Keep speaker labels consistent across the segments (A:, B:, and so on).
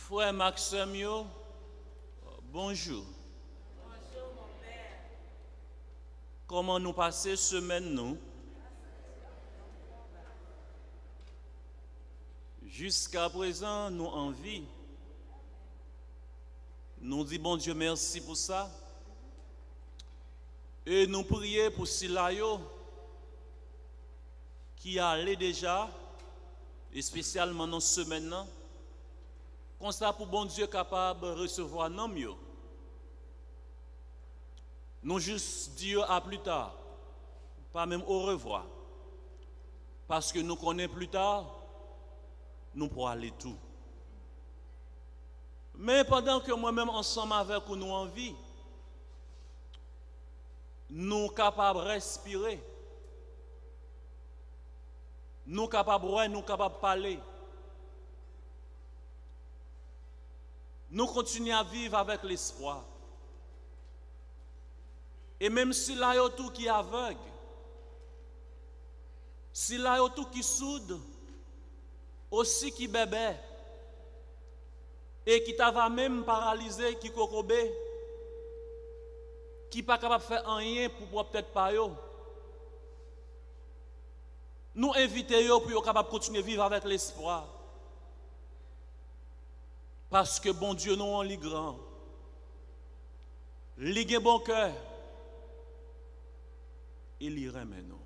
A: Frère Maxime, bonjour.
B: Bonjour mon père.
A: Comment nous passer semaine nous? Jusqu'à présent, nous en vie. Nous disons bon Dieu merci pour ça. Et nous prions pour Silayo qui allait déjà, et spécialement dans ce semaine, comme ça pour bon Dieu capable de recevoir non mieux. Nous juste dire à plus tard, pas même au revoir. Parce que nous connaissons plus tard, nous pourrons aller tout. Mais pendant que moi-même ensemble avec nous en vie, nous sommes capables de respirer, nous sommes capables de voir, nous sommes capables de parler. Nous continuons à vivre avec l'espoir. Et même si là, il y a tout qui est aveugle, si là, il y a tout qui soude, aussi qui bébé, et qui t'ava même paralysé, qui kokobé, qui pas capable de faire rien pour peut-être pas yo. Nous invitons yo pour être capable de continuer à vivre avec l'espoir. Parce que bon Dieu nous en lit grand. Ligue bon cœur. Il y remet nous.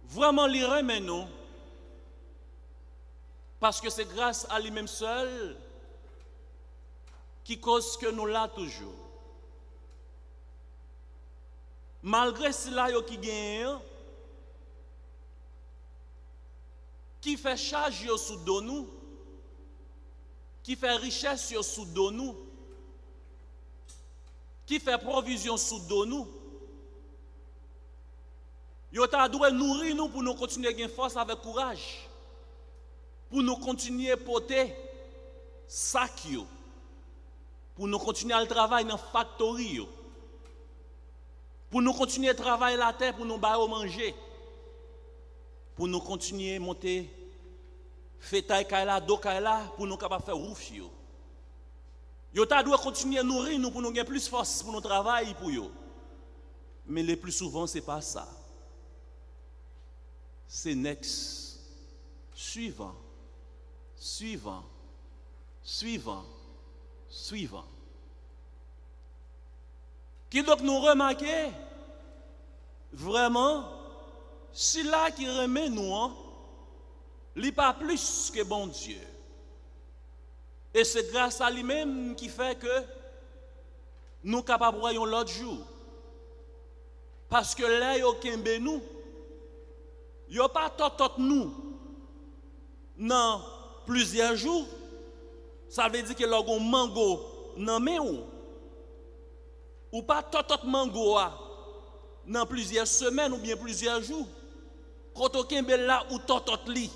A: Vraiment il remet nous. Parce que c'est grâce à lui-même seul qui cause que nous là toujours. Malgré cela qui gagne, qui fait charge sous dos nous, qui fait richesse sous dos nous, qui fait provision sous dos nous, yo ta doit nourrir nous pour nous continuer à gagner force avec courage, pour nous continuer à porter sac yo, pour nous continuer à travailler dans la factory yo, pour nous continuer à travailler la terre pour nous manger, pour nous continuer à monter fétail kaila do kaila pour nous capable faire ouf yo. Yo ta doit continuer à nourrir nous pour nous gagner plus force pour nous travailler pour yo. Mais le plus souvent c'est pas ça. C'est next suivant suivant suivant suivant. Qui donc nous remarquer vraiment si là qui remet nous, il n'est pas plus que bon Dieu. Et c'est grâce à lui-même qui fait que nous sommes capables de voyer l'autre jour. Parce que là, il y a nous, il n'y a pas tout nous dans plusieurs jours. Ça veut dire que là, il y a un mango dans mes ou pas tout mango dans plusieurs semaines ou bien plusieurs jours. Quand on est là ou tout li,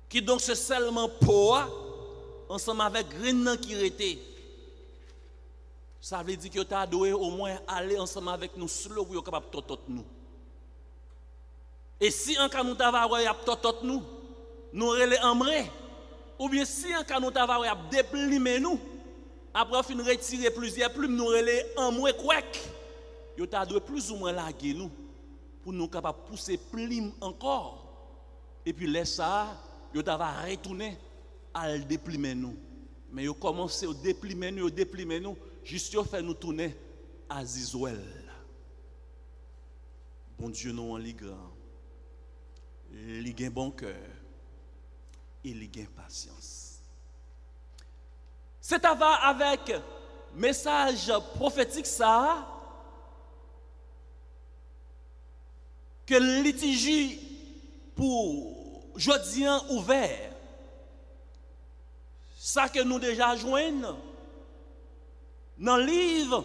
A: qui donc c'est seulement pour ensemble avec grain qui était. Ça veut dire que tu as dû au moins aller ensemble avec nous slow pour être capable de tout nous. Et si en cas nous t'avons tout nous, nous relais en vrai. Ou bien si en cas nous t'avons déplimer nous, après fin retirer plusieurs plumes, nous relais en moins quack. Yo t'a dû plus ou moins larguer nous pour nous capable pousser plume encore. Et puis laisse ça, yo t'a va retourner à le déplimer nous. Mais yo commencé à déplimer nous, juste yo fait nous tourner à Zizouel. Bon Dieu nous en li grand. Li gen bon cœur et li gen patience. C'est avec message prophétique ça que le litige pour Jodien ouvert. Ça que nous déjà joignons dans le livre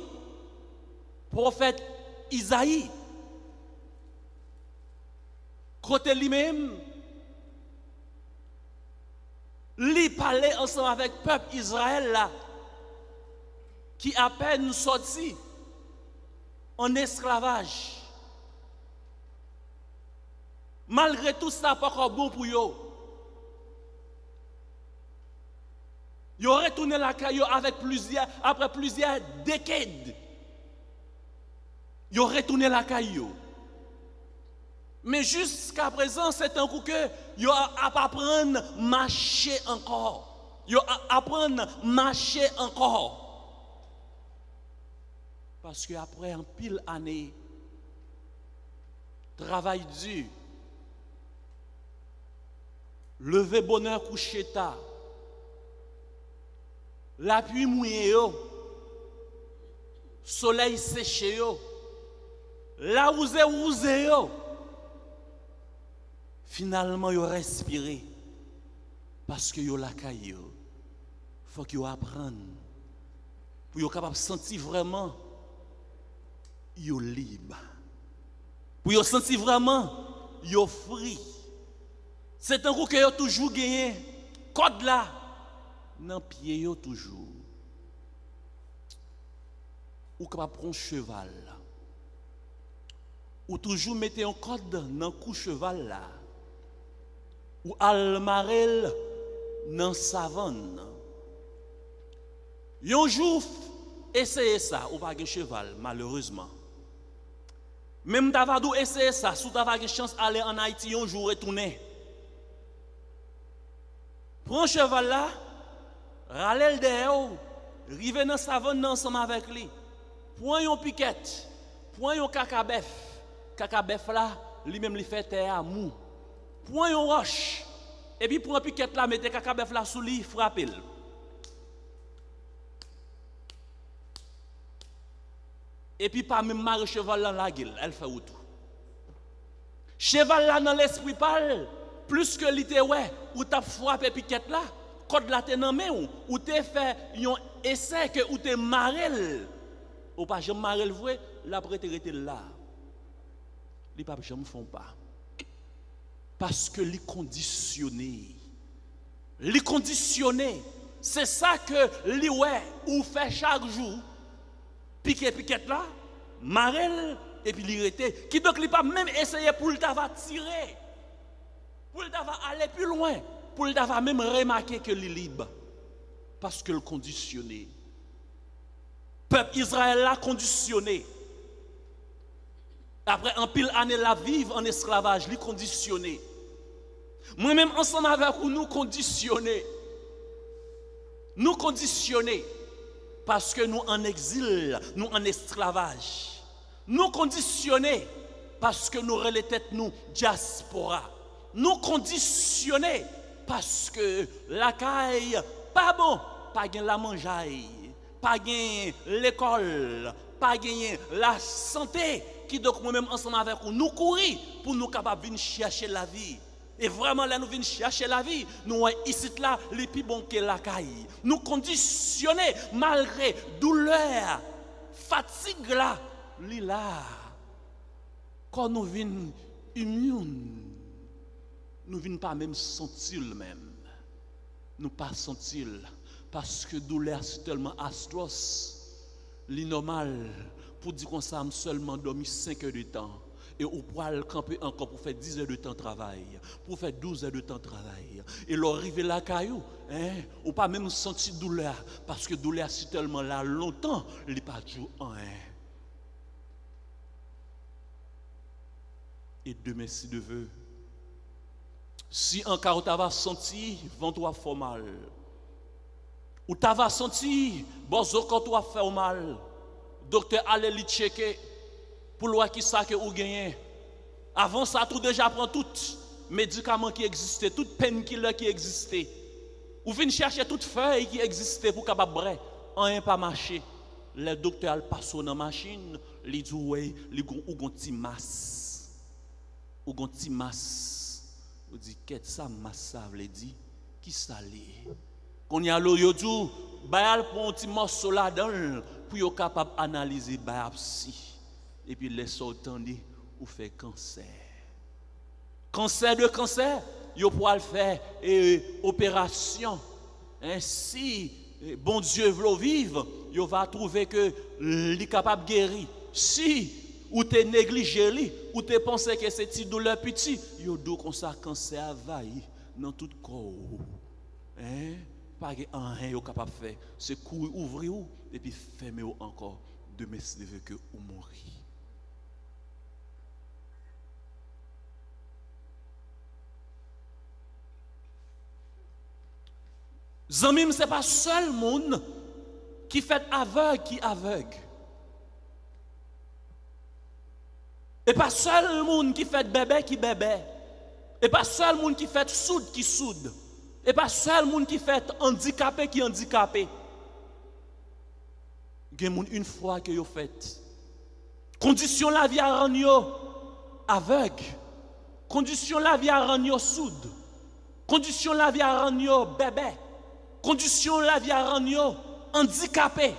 A: prophète Isaïe. Côté lui-même, lui parlait ensemble avec le peuple Israël là, qui à peine sorti en esclavage. Malgré tout ça, pas encore bon pour eux. Ils ont retourné la caillou après plusieurs décades. Ils ont retourné la caillou. Mais jusqu'à présent, c'est un coup que ils apprendre à marcher encore. Ils apprendre à marcher encore. Parce qu'après un pile année, travail dur, lever bonheur coucher tard, la pluie mouillée, soleil séché, la rousée, finalement, ils respiré parce que ils la caille. Il faut qu'ils apprennent pour qu'ils capable de sentir vraiment qu'ils libre. Pour qu'ils sentir vraiment qu'ils free. C'est un coup que ils toujours gagné code là dans pied yo toujours. Ou capable prendre cheval là. Ou toujours mettre un code dans cou cheval là. Ou almarel dans savane. Un jour essayez ça ou pas de cheval malheureusement. Même d'avadou essayer ça, si tu as une chance d'aller en Haïti un jour retourner. Prends cheval là, râle derrière, rive dans savane ensemble avec lui. Prends une piquette, prends un cacabef là, lui-même lui fait terre à mou. Prends une roche, et puis prends piquette là, mettez cacabef là sous lui, frappez-le. Et puis pas même marre cheval dans la gueule, elle fait tout. Cheval là dans l'esprit parle, plus que l'ité ouais, ou t'as frappé piquette là, code là t'es dans main ou t'es fait un essai que ou t'es marrel. Ou pas jamais marrel vrai, la prétérité là. Les pas jamais font pas. Parce que les conditionnés. Les conditionnés, c'est ça que les ouais ou fait chaque jour. Piquette là, marel et puis l'irrité. Qui donc il pas même essayer pour le tirer. Pour le aller plus loin, pour le même remarquer que il est libre. Parce que le conditionné. Peuple Israël l'a conditionné. Après un pile année la vivre en esclavage, lui conditionné. Moi-même ensemble avec vous, nous conditionnés. Nous conditionnés. Parce que nous en exil, nous en esclavage. Nous conditionnés parce que nous relations nous diaspora. Nous conditionnés parce que la caille, pas bon, pas gain la mangeaille, pas gain l'école, pas gain la santé, qui donc moi-même ensemble avec vous, nous courir pour nous capables de venir chercher la vie. Et vraiment là nous venons chercher la vie, nous ici là les plus bons que la caille. Nous conditionnés malgré douleur, fatigue là, quand nous venons immunes, nous venons pas même sentir le même. Nous pas sentir parce que douleur c'est tellement atroce, l'inormal pour dire qu'on s'est seulement dormi 5 heures de temps. Et on pourra le camper encore pour faire 10 heures de temps de travail, pour faire 12 heures de temps de travail. Et l'arrivée là, caillou, ou pas même sentir douleur, parce que douleur c'est tellement là longtemps, il n'est pas toujours Et demain, si Dieu veut, si encore tu vas sentir, vent-toi fait mal, ou tu vas sentir, bon, quand tu vas faire mal, docteur, allez lui checker. Pour voir qui ça que vous gagnez. Avant ça, tout déjà prend tout médicament qui existait, toute painkiller qui existait. Vous venez chercher toute feuille qui existait pour capable bref. Rien pas marcher. Le docteur passe dans la machine, il dit ouais, il a un petit masse. Ou un petit masse. Vous dit qu'est-ce ça masse ça veut dire qui ça l'est. Quand il y a l'eau dit bayal pour un petit morceau là-dedans pour être capable d'analyser biopsie. Et puis les entendez ou fait cancer. Cancer de cancer, vous pouvez faire opération. Si bon Dieu veut vivre, vous va trouver que il est capable de guérir. Si ou t'es négligé, ou t'es pensé que c'est une douleur petit, vous dit comme ça cancer envahi dans tout corps. pas rien capable de faire. C'est courir, ouvrir et puis fermer encore. Demain, c'est que vous mourir. Zamim, ce n'est pas seul monde qui fait aveugle qui aveugle. Et pas seul monde qui fait bébé qui bébé. Et pas seul monde qui fait soude qui soude. Et pas seul monde qui fait handicapé qui handicapé. Il y a une fois que vous faites. Condition la vie à rendre aveugle. Condition la vie à rendre soude. Condition la vie à rendre bébé. Condition la vie à rendre handicapé.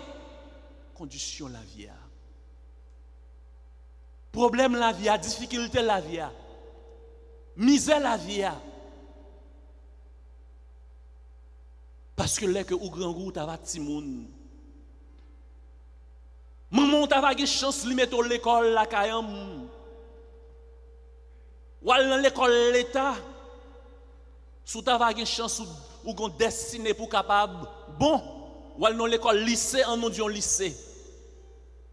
A: Condition la vie à. Problème la vie à, difficulté la vie à. Misère la vie à. Parce que là que au grand goût t'as petit monde. Maman t'as pas chance de mettre à l'école la kayam. Ou dans l'école l'état. Sous t'as pas chance ou gon destiné pour capable bon ou dans l'école lycée en non dion lycée.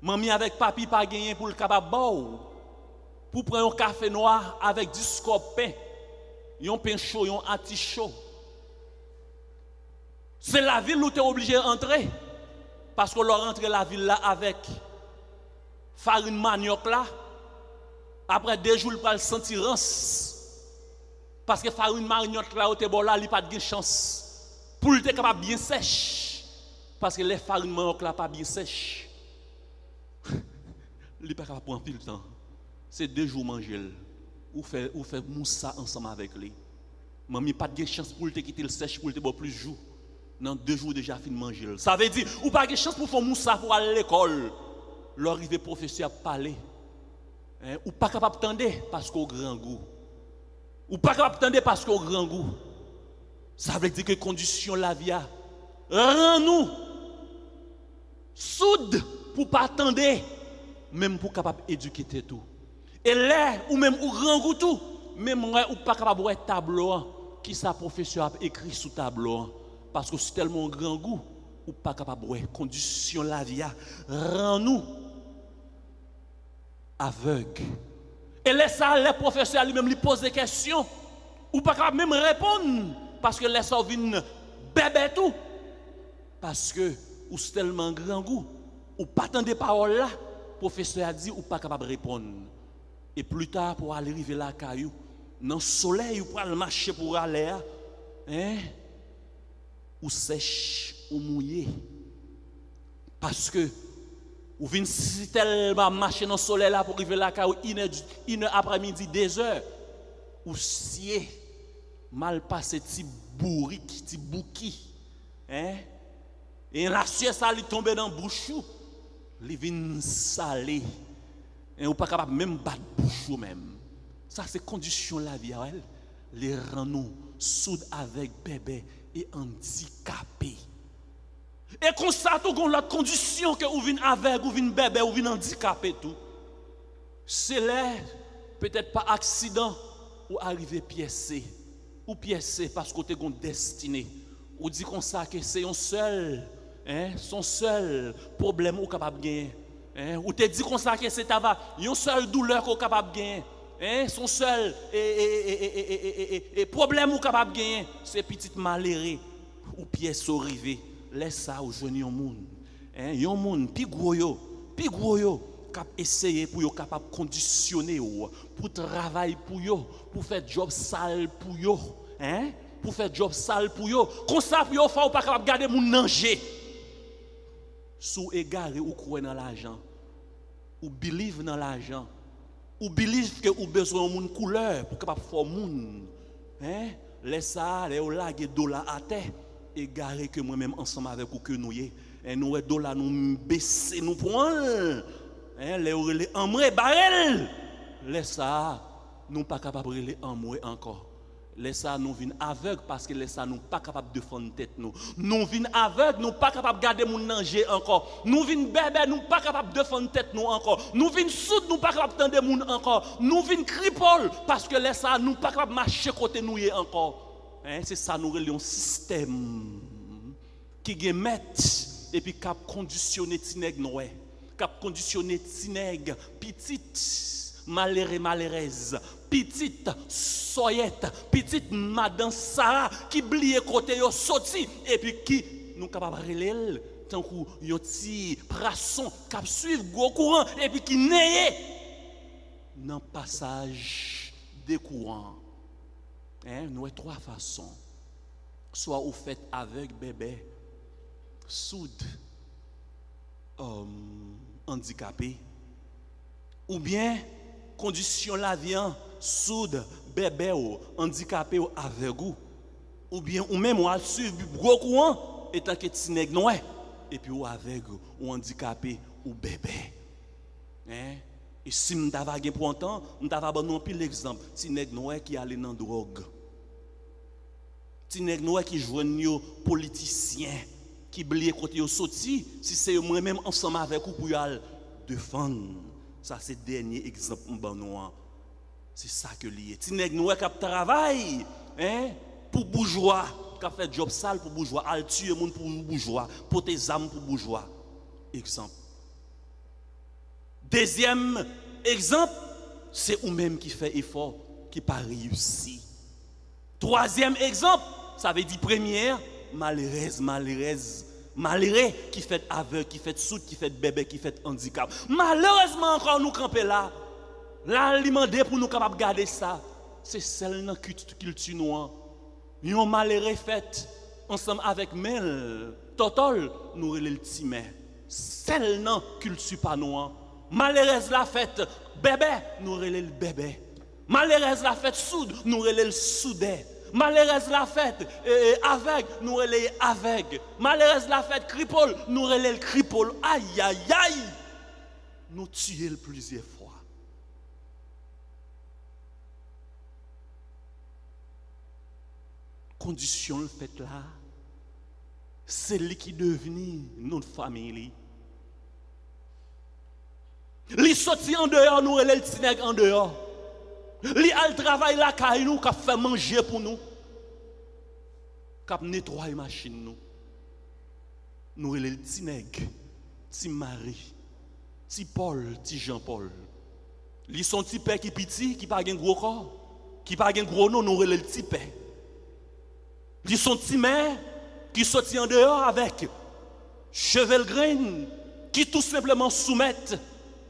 A: Maman avec papi pas gagné pour le capable bon. Pour prendre un café noir avec du scopin, un pain chaud, un anti chaud. C'est la ville où tu es obligé d'entrer. Parce que l'on rentre la ville là avec farine manioc là. Après 2 jours, il va le sentir rance. Parce que farine manioc là, où tu es bon là, il n'a pas de chance. Pour être capable bien sèche. Parce que les farines manioc là, pas bien sèche. Il n'est pas capable pour un fil de temps. C'est 2 jours manger. Ou fait moussa ensemble avec lui. Maman pas de chance pour te quitter le sèche pour te boire plus de jours. Dans 2 jours déjà fin de manger. Ça veut dire ou pas de chance pour faire moussa pour aller à l'école. L'arrivée professeur a parlé. Ou pas capable d'attendre parce qu'au grand goût. Ou pas capable d'attendre parce qu'au grand goût. Ça veut dire que condition la vie a rend-nous soude pour pas attendre même pour capable éduquer tout. Et là, ou même au grand goût tout, même ou pas capable de voir tableau qui sa professeur a écrit sous tableau parce que c'est tellement grand goût ou pas capable de voir condition la vie rend nous aveugles. Et là ça les professeurs lui-même lui posent des questions ou pas capable même répondre parce que là ça vient bébé tout parce que ou c'est tellement grand goût ou pas attendre des paroles là, professeur a dit ou pas capable de répondre. Et plus tard, pour aller arriver là, caillou, dans le soleil, ou pour aller marcher pour aller, ou sèche, ou mouillé. Parce que, ou vient si tellement marcher dans le soleil là pour arriver là, caillou, 1 heure après-midi, 2 heures, ou sié, mal passé, petit bourrique, petit bouki. Et la sueur, ça lui tombe dans le bouchou, il vient salé. Et ou pas capable même battre bouche même. Ça c'est condition la vie elle les rend nous soudes avec bébé et handicapés. Et comme ça tout gon l'autre condition que ou vinn avec ou vinn bébé ou vinn handicapé tout. C'est là peut-être pas accident ou arriver piécé ou piécé parce que tu es destiné. Ou dit comme ça que c'est son seul problème ou capable gagner. Ou te dit comme ça que c'est une seule douleur qu'on est capable de gagner. Son seul problème qu'on est capable de gagner, c'est petit malheureux ou pièce arrivée. Laisse ça aux jeunes monde. Yon monde pi gros yo, cap essayer pour yo capable conditionner pour travailler pour yo, pour faire job sale pour yo, pour faire job sale pour yo. Comme ça pour yo faut pas capable garder moun danger. Sous égaré ou croire dans l'argent, ou believe dans l'argent, ou believe que ou besoin de couleur pour capable faire moun, laisse ça, les laguer dollar à terre, égaré que moi-même ensemble avec ou que nous y, nous dollar nous baisser nous prendre, les amré barrel, laisse ça, nous pas capable les amré encore. Laisse ça nous vinn aveugle parce que laisse ça nous pas capable de défendre tête nous. Nous vinn aveugle, nous pas capable garder mon danger encore. Nous vinn bébé, nous pas capable de défendre tête nous encore. Nous vinn soude, nous pas capable tendre moun encore. Nous vinn cripple parce que laisse ça nous pas capable marcher côté nous encore. C'est ça nous relions système. qui gen maître et puis qui a conditionné tinèg noir, qui a conditionné tinèg petite malheureuse, petite soyette, petite madame Sarah qui blie côté yo sorti et puis qui nous capable relèl tant que yon petit poisson qui suivre gros courant et puis qui naît dans passage des courants. Nous avons trois façons. Soit vous faites avec bébé, sourd, handicapé, ou bien condition la vie, sourd, bébé, handicapé ou aveugle, ou bien ou même ou suivre gros courant étant que tinèg noir et puis ou aveugle ou handicapé ou bébé. Et si nous avons pour un temps, nous avons donné pile l'exemple, tinèg noir qui allait dans drogue. Tinèg noir qui joignent politiciens qui blient côté yo sorti, si c'est moi-même ensemble avec vous pour y défendre. Ça c'est le dernier exemple noir. C'est ça que lié. Tinèg noir qui travaille pour bourgeois, qui fait job sale pour bourgeois, al tuer monde pour bourgeois, pour tes âmes pour bourgeois. Exemple. Deuxième exemple, c'est vous-même qui fait effort, qui pas réussi. Troisième exemple, ça veut dire première, malheureux qui fait aveugle, qui fait sourd, qui fait bébé, qui fait handicap. Malheureusement encore nous camper là. Là, demander pour nous capables de garder ça. C'est celle dans culture noire. Yon malheureux fait ensemble avec Mel, Totol, nous relève le timé. Celle dans culture pas noire. Malheureuse la fête bébé, nous relève le bébé. Malheureuse la fête soude, nous relève le soudé. Malheureuse la fête aveugle, nous relève aveugle. Malheureuse la fête cripole, nous relève le cripole. Aïe aïe aïe. Nous tuons plusieurs fois. Condition le fait là, c'est lui qui devenu notre famille. Li sorti en dehors, nous relève le tinèg en dehors. Li al travail la caille nous, qui fait manger pour nous, qui nettoyer machine nous. Nous relève le tinèg, ti Marie, ti Paul, ti Jean-Paul. Li son ti père qui petit, qui pas gen gros corps, qui pas gen gros nom, nous relève le ti père. Li son ti mère qui sorti en dehors avec chevel grain, qui tout simplement soumettent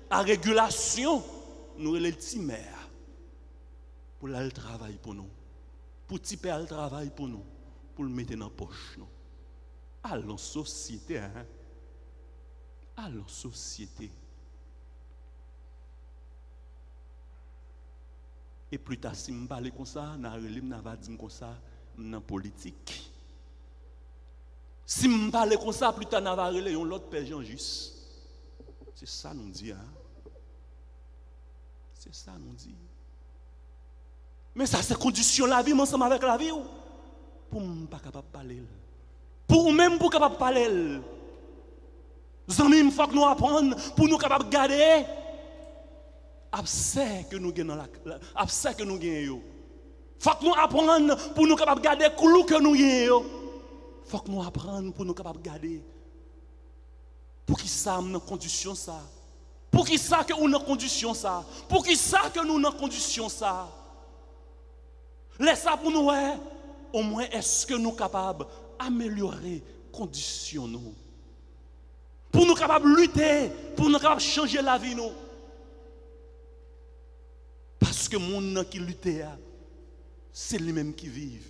A: à régulation, nous relève le ti mère. Pour le travail pour nous. Pour petit père le travail pour nous. Pour le mettre dans la poche. Allons société. Allons société. Et plus tard, si je parle comme ça, je vais dire comme ça, dans la politique. Si je parle comme ça, plus tard, je vais dire l'autre père Jean-Just. C'est ça nous dit. C'est ça nous dit. Mais ça, c'est condition la vie, ensemble avec la vie. Pour ne pas capable de parler. Pour même pour capable de parler. Zami, il faut que nous apprenions pour nous capable de garder. Absent que nous gagnons absent que nous gagnons. Faut que nous apprenions pour nous capable de garder clou que nous gagnons. Faut que nous apprenions pour nous capable de garder. Pour qui ça dans condition ça? Pour qui ça que nous dans condition ça? Pour qui ça que nous dans condition ça? Laisse ça pour nous, au moins est-ce que nous sommes capables d'améliorer les conditions nous? Pour nous capables de lutter, pour nous capables de changer la vie nous. Parce que les gens qui luttent, c'est les-mêmes qui vivent.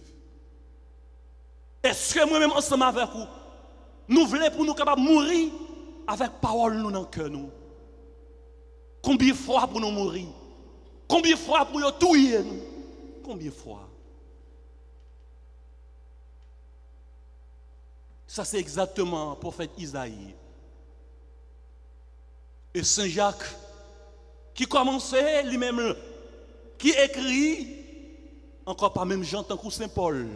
A: Est-ce que moi-même ensemble avec vous, nous voulons pour nous capables de mourir avec parole nous dans le cœur nous? Combien de fois pour nous mourir? Combien de fois pour nous tuer nous? Combien de fois? Ça, c'est exactement le prophète Isaïe. Et Saint Jacques, qui commençait lui-même, qui écrit, encore pas même Jean, tant que Saint Paul,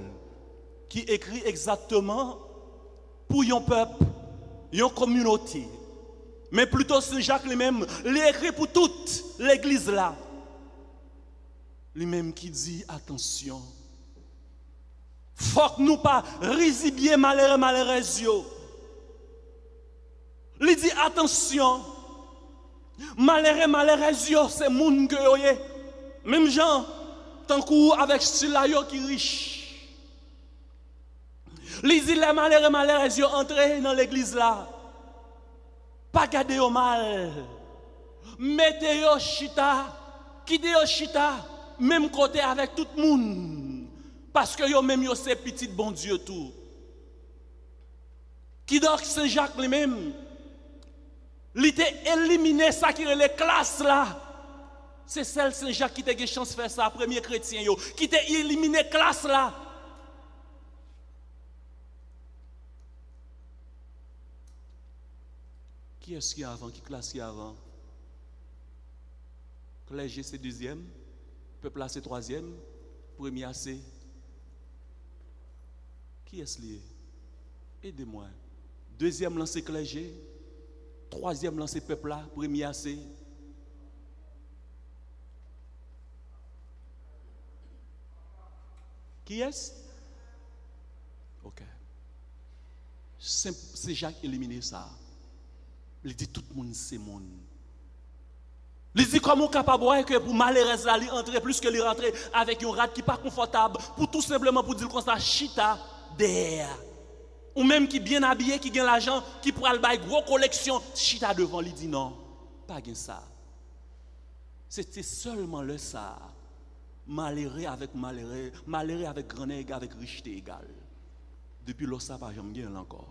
A: qui écrit exactement pour un peuple, une communauté. Mais plutôt Saint Jacques lui-même, il écrit pour toute l'église là. Lui-même qui dit attention, Faut que nous pas risibier malheureux yo. Il dit attention. Malheureux yo c'est moun que yo yé. Même gens tant coup avec celui yo qui riche. Il dit les malheureux yo entrer dans l'église là. Pas garder yo mal. Mettez yo chita, quittez yo chita même côté avec tout le monde. Parce que yo même yo c'est petit bon Dieu tout. Qui donc Saint-Jacques lui-même, il était éliminé ça qui est les classes là. C'est celle Saint-Jacques qui t'a eu chance de faire ça, premier chrétien yo, qui t'a éliminé classe là. Qui est-ce qui est avant, qui classe qui est avant? Clergé c'est deuxième, peuple là c'est troisième, premier c'est. Qui est-ce lié? Aidez-moi. Deuxième lancé clergé, troisième lancé peuple là, premier c'est. Qui est-ce? Ok. C'est Jacques éliminé ça. Il dit tout le monde c'est monde. Il dit comment capable que pour malheureuse là, il entrer plus que il rentrer avec un rat qui pas confortable pour tout simplement pour dire comme ça chita derrière. Ou même qui bien habillé, qui gagne l'argent, qui pourra le bail gros collection, chita devant, il dit non, pas gain ça. C'était seulement le ça. Malheureux avec malheureux, malheureux avec grand nègre avec richté égale. Depuis là ça pas jamais gain encore.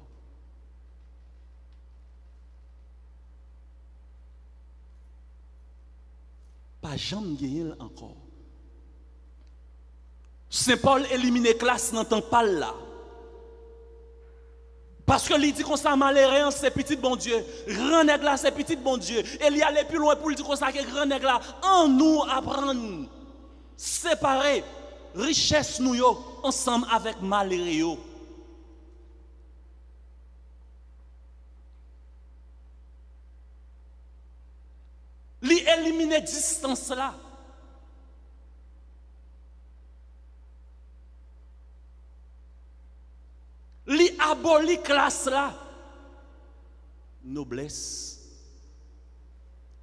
A: Pas jamais gagné encore. Saint Paul éliminé classe dans temps pas là. Parce que il dit qu'on ça malheureux c'est petit bon Dieu, grand nègre là c'est petit bon Dieu. Et il y aller plus loin pour dire qu'on ça que grand nègre là en nous apprendre séparer richesse nous yo ensemble avec malheureux yo. Li éliminer distance là. Li aboli classe là. Noblesse,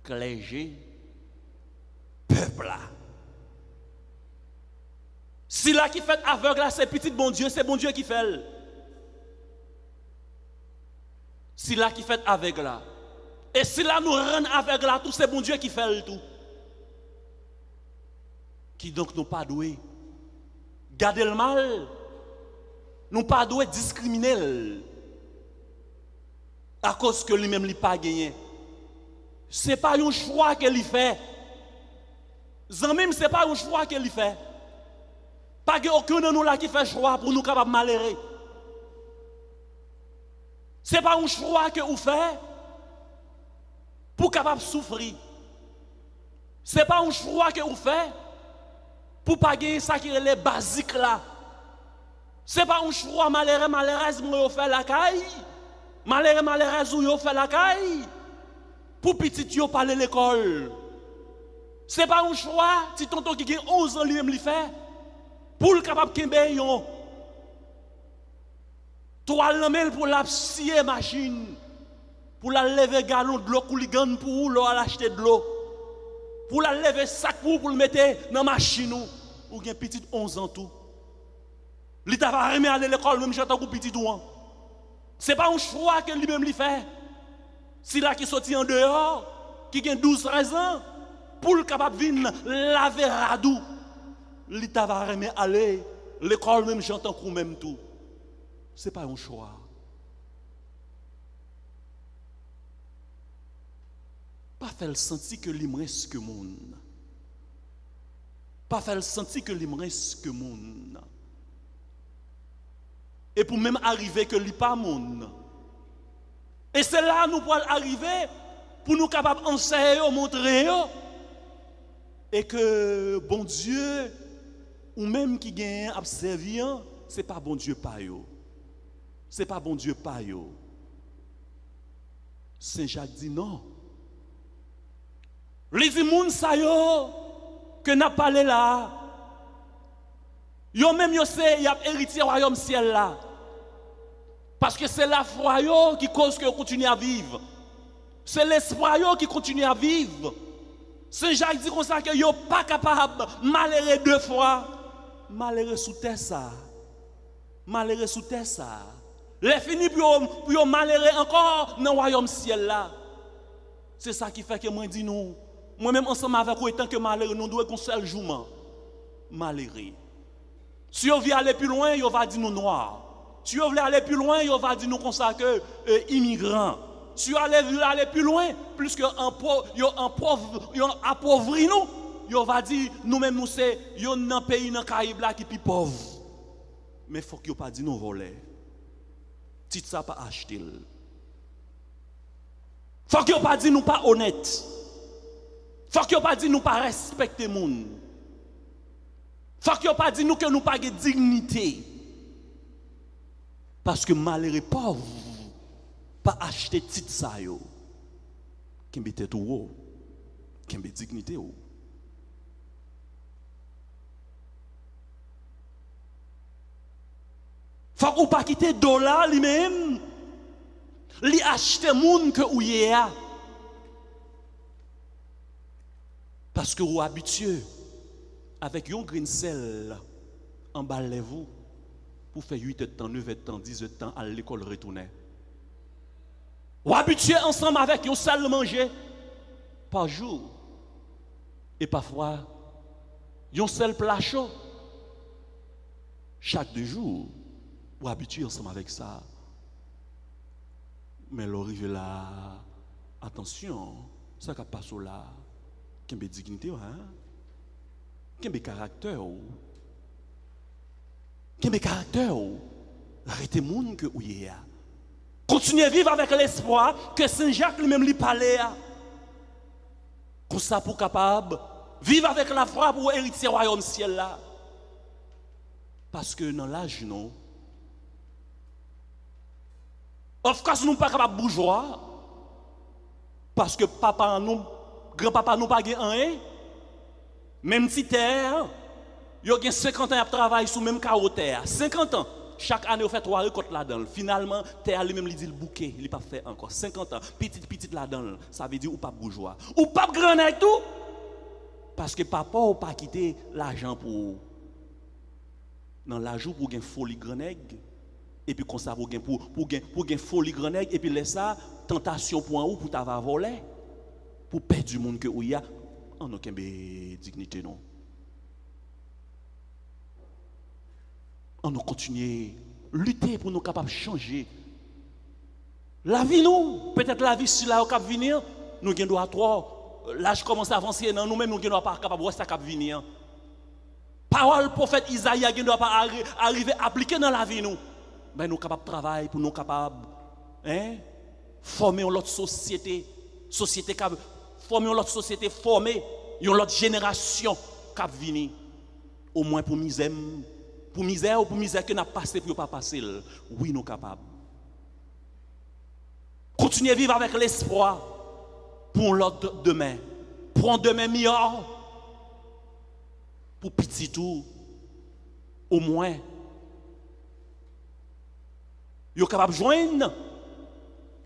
A: clergé, peuple là. Si là qui fait aveugle là, c'est petit bon Dieu, c'est bon Dieu qui fait. Si là qui fait aveugle là. Et si là nous rend aveugle là, tout c'est bon Dieu qui fait le tout. Qui donc nous pas doué garder le mal, nous pas doué discriminer à cause que lui-même il pas gagné. C'est pas un choix qu'il fait. Zanmim c'est pas un choix qu'il fait. Pas que aucun de nous là qui fait choix pour nous capable malheureux. C'est pas un choix que vous faites pour capable souffrir. C'est pas un choix que vous faites pour pas gagner ça qui est les basiques là. C'est pas un choix malheureuse vous fait la caille. Malheureuse vous fait la caille. Pour petit yo parler l'école. C'est pas un choix si tonton qui a 11 ans lui-même li fait pour le capable kembe yon. Toi l'amel pour la scier machine. Pour la lever galon de l'eau pour li gagne pour l'eau à l'acheter de l'eau. Pour la lever sac pour le mettre dans machine ou gen petit 11 ans tout. Li ta va remettre aller l'école même j'entends pour petit douan. C'est pas un choix que lui-même li fait. Si là qui sorti en dehors, qui gen 12-13 ans pour le capable venir laver radou. Li ta va remettre aller l'école même j'entends pour même tout. C'est pas un choix. Pas faire le senti que li reste que monde. Pas faire le senti que li reste que monde. Et pour même arriver que li pas monde. Et c'est là nous pourrons arriver pour nous capables enseigner, montrer et que bon Dieu ou même qui gagne observant, c'est pas bon Dieu pas yo. C'est pas bon Dieu pas yo. Saint Jacques dit non. Les imouns sa yo que n'a parlé là. Yo même yo c'est y a héritier royaume ciel là. Parce que c'est la foi yo qui cause que yo continue à vivre. C'est l'espoir yo qui continue à vivre. Saint Jacques dit comme ça que yo pas capable malheureux deux fois. Malheureux sous terre ça. Malheureux sous terre ça. Les fini pour yo malheureux encore dans le royaume ciel là. C'est ça qui fait que moi dis nous, moi-même ensemble avec vous étant que malheureux, nous devons un seul jour malheureux. Si on veut aller plus loin, on va dire nous noirs. Si on veut aller plus loin, on va dire nous comme ça que immigrants. Si on veut aller plus loin, plus que appauvri nous, on va dire nous-mêmes nous c'est un pays dans Caraïbes là qui est plus pauvre. Mais il faut qu'on pas dire nous voler. Titre ça pas acheter. Faut qu'on pas dire nous pas honnête. Faut qu'on pas dire nous pas respecter monde. Faut qu'on pas dire nous que nous pas de dignité. Parce que malheureux pauvre pas acheter titre ça yo. Qui me tête ou qui me dignité ou. Faut qu'on pas quitter dollar lui-même. Li acheter moun que ou yé a. Parce que vous habitué avec un grain de sel en bas vous pour faire 8 temps, 9 temps, 10 temps à l'école retourner. Vous habitué ensemble avec un sel manger par jour et parfois un seul plat chaud chaque 2 jours. Vous habitué ensemble avec ça. Mais l'arrivée là, attention, ça qui passe là, qu'il y a dignité, qu'il y a caractère, qu'il y a caractère, arrêtez le monde que vous y a. Continuez à vivre avec l'espoir que Saint Jacques lui-même lui parlait. Comme ça pour capable vivre avec la foi pour hériter le royaume ciel là. Parce que dans l'âge non. Of course, nous ne sommes pas capables de bourgeois. Parce que papa nous, grand-papa nous pas rien. Même si terre, il y a 50 ans de travail sur même carreau terre. 50 ans. Chaque année, on fait 3 récoltes là-dedans. Finalement, terre lui-même lui dit le bouquet, il n'a pas fait encore. 50 ans, petit là-dedans. Ça veut dire ou pas bourgeois. Ou pas grand avec tout. Parce que papa n'a pas quitté l'argent pour. Dans l'argent pour gagner folie grand nègre. Et puis, comme ça, pour gagner folie grand nègre, et puis, laisse ça, tentation pour un ou pour t'avoir volé, pour perdre du monde que où il y a, on n'a aucune dignité, non. On doit continuer à lutter pour nous capables de changer. La vie, nous, peut-être la vie, si là, au cap venir, nous avons droit à trois. L'âge commence à avancer, nous-mêmes, nous avons pas capable de voir ça cap venir. Parole prophète Isaïe, nous doit pas arriver à appliquer dans la vie, nous. Ben nous capables de travailler pour nous capables former une autre société former une autre société former une autre génération qui va venir au moins pour misère ou pour misère que n'a passé pour pas passer oui nous capables continuer à vivre avec l'espoir pour l'autre demain pour un demain meilleur pour petit tout au moins vous êtes capable de joindre.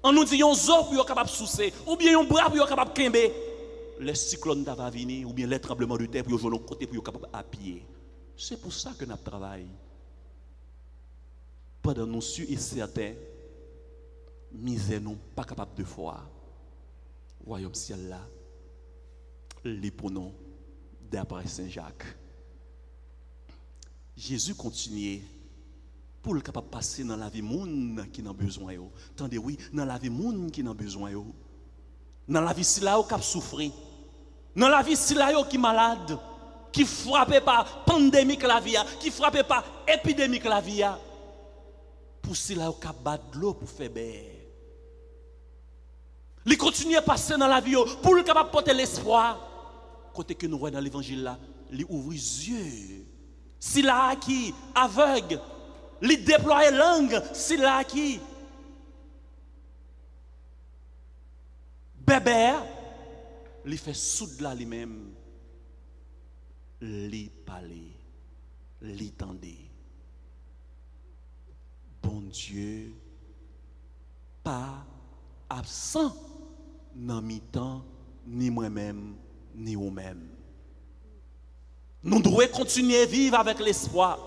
A: On nous dit un zo pour vous capable de soucer. Ou bien un bras pour vous capable de kembe. Les cyclones va venir. Ou bien les tremblements de terre pour vous jouer de l'autre côté pour vous capable à pied. C'est pour ça que nous travaillons. Pendant nous sûrs et certains, misère nous pas capable de voir. Royaume ciel là. Les pour nous d'après Saint Jacques. Jésus continuait. Pour le capable de passer dans la vie moun qui n'a besoin yo. Tendez oui, dans la vie moun qui n'a besoin yo. Dans la vie si là qui souffrir. Dans la vie si là qui malade, qui frappé par pandémie la vie, qui frappé par épidémie la vie. Pour si là qui bat de l'eau pour faire baie. Il continue à passer dans la vie pour le capable porter l'espoir. Côté que nous voyons dans l'évangile là, il ouvre les yeux. Si là qui aveugle li déployer langue si là qui bébé li fait soude là lui-même li parler l'étendez. Bon Dieu, pas absent dans mi-temps, ni moi-même, ni vous-même. Nous devons continuer à vivre avec l'espoir,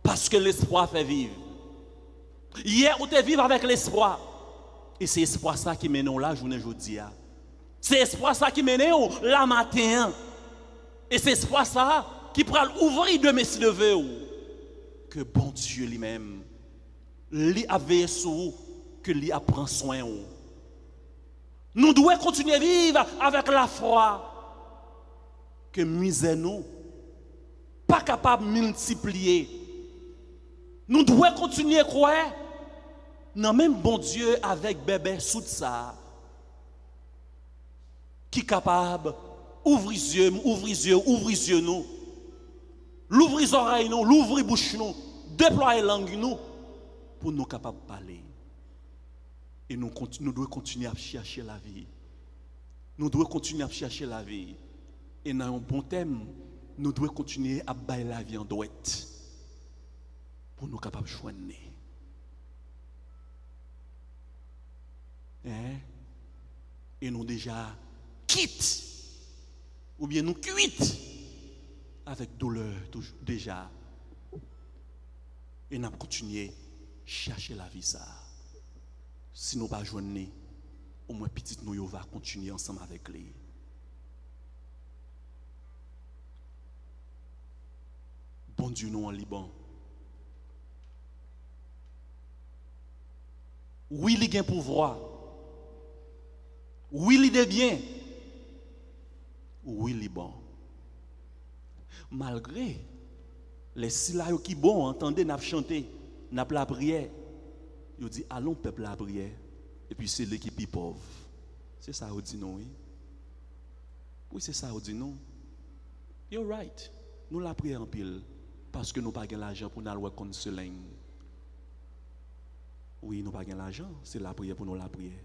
A: parce que l'espoir fait vivre. Hier, on te vivre avec l'espoir, et c'est l'espoir ça qui mène la journée aujourd'hui. C'est l'espoir ça qui mène la matin, et c'est l'espoir ça qui pourra ouvrir demain si le veut, que bon Dieu lui-même, lui a veillé sur vous, que lui a pris soin de vous. Nous devons continuer à vivre avec la foi que misère nous pas capable de multiplier. Nous devons continuer à croire dans même bon Dieu avec bébé sous ça qui est capable d'ouvrir les yeux nous, l'ouvrir les oreilles nous, l'ouvrir la bouche nous, déployer la langue nous pour nous capables de parler. Et nous devons continuer à chercher la vie. Nous devons continuer à chercher la vie. Et dans un bon thème, nous devons continuer à bailler la vie en douette pour nous capables de joindre. Et nous déjà quitte ou bien nous cuite avec douleur déjà. Et nous continuer à chercher la vie ça. Si nous ne pas joindre, au moins petit nous va continuer ensemble avec lui. Bon Dieu nous en Liban. Oui, il a un pouvoir. Oui, il est bien. Oui, il est bon. Malgré les silas qui bon, entendez, n'a chanté, n'a la prière. Il dit allons peuple la prière. Et puis c'est l'équipe qui pauvre. C'est ça qu'on dit non, oui. Oui, c'est ça qu'on dit non. You're right. Nous la prière en pile. Parce que nous n'avons pas l'argent pour nous aller consoler. Oui, nous n'avons pas l'argent. C'est la prière pour nous la prière.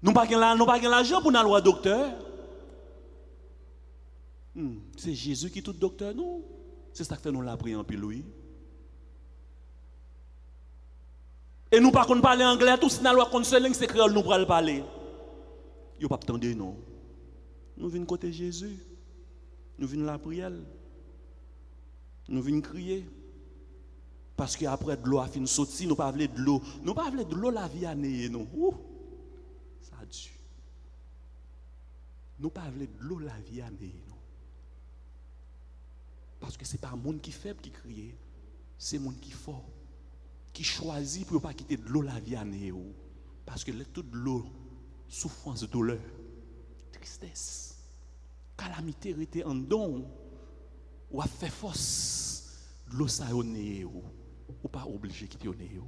A: Nous n'avons pas l'argent pour nous aller au docteur. C'est Jésus qui est tout docteur, non? C'est ça que fait nous la prière en pile, oui. Et nous ne parler anglais, tout si nous allons consoler, c'est créole, nous pourrons parler. Nous ne pas attendre, non. Nous venons côté Jésus. Nous venons la prière. Nous venons crier. Parce qu'après de l'eau a fini sortir, nous ne pas de l'eau. Nous ne pas de l'eau la vie à néer, non. Ça a dû. Nous ne pas de l'eau la vie à néer, non. Parce que ce n'est pas un monde qui est faible qui crie. C'est un monde qui est fort. Qui choisit pour ne pas quitter de l'eau la vie à néer. Parce que toute l'eau, souffrance, douleur, tristesse, calamité était en don. Ou a fait force de l'eau ça au nez ou pas obligé de quitter au nez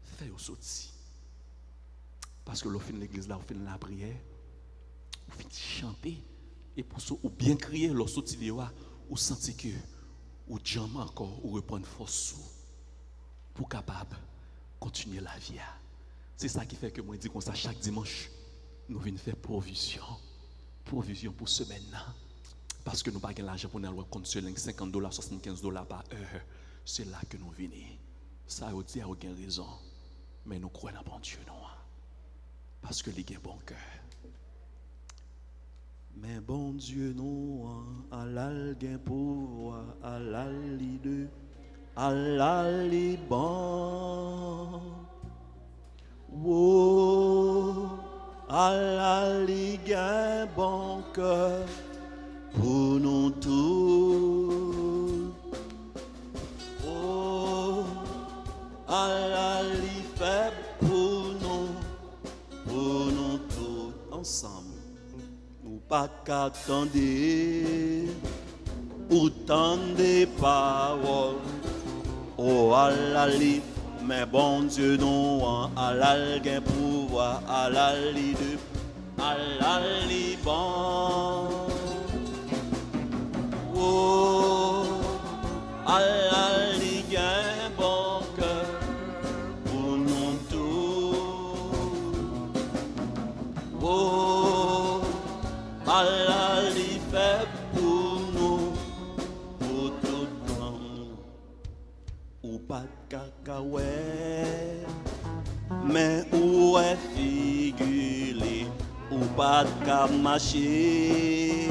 A: fait au sorti parce que l'on fin l'église là on fin la prière on fin chanter et pour ça ou bien crier l'on sorti de là ou sentir que ou jambe encore ou reprendre force pour capable continuer la vie. C'est ça qui fait que moi dis comme ça chaque dimanche nous venons faire provision pour semaine là. Parce que nous n'avons pas l'argent pour nous aller consoler $50, $75 par heure. C'est là que nous venons. Ça veut dire qu'il y a aucune raison. Mais nous croyons en bon Dieu, non? Parce que il a un bon cœur. Mais bon Dieu, non, à l'alguin pouvoir, à l'alide, à l'aliban. Oh, à l'aliguin bon cœur. Pour nous tous, oh, à la li faible pour nous tous, ensemble, nous pas qu'attendre, autant de paroles, oh, à la li, mais bon Dieu, non, à la gain pouvoir, à la li de, à la li bon. Oh, Allah ligue un bon cœur pour nous tous. Oh, Allah li fait pour nous, pour pas de cacahuètes, mais où est figuré, ou pas de camaché,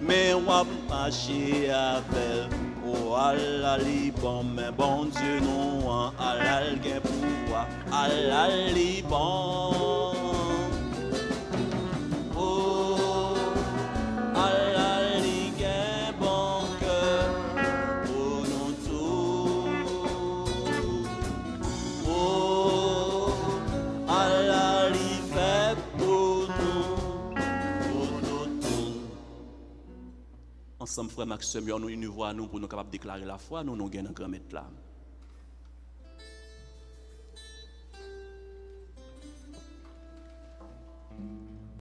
A: mais ou a marché avec, ou à la liban, mais bon Dieu non, à la gain pouvoir, à la liban. Oh, à la ligue bon cœur, pour nous tous. Oh, à la ligue pour nous tous. Ensemble, frère Maxime, nous voix nous pour nous capables de déclarer la foi, nous gagnons un grand maître là.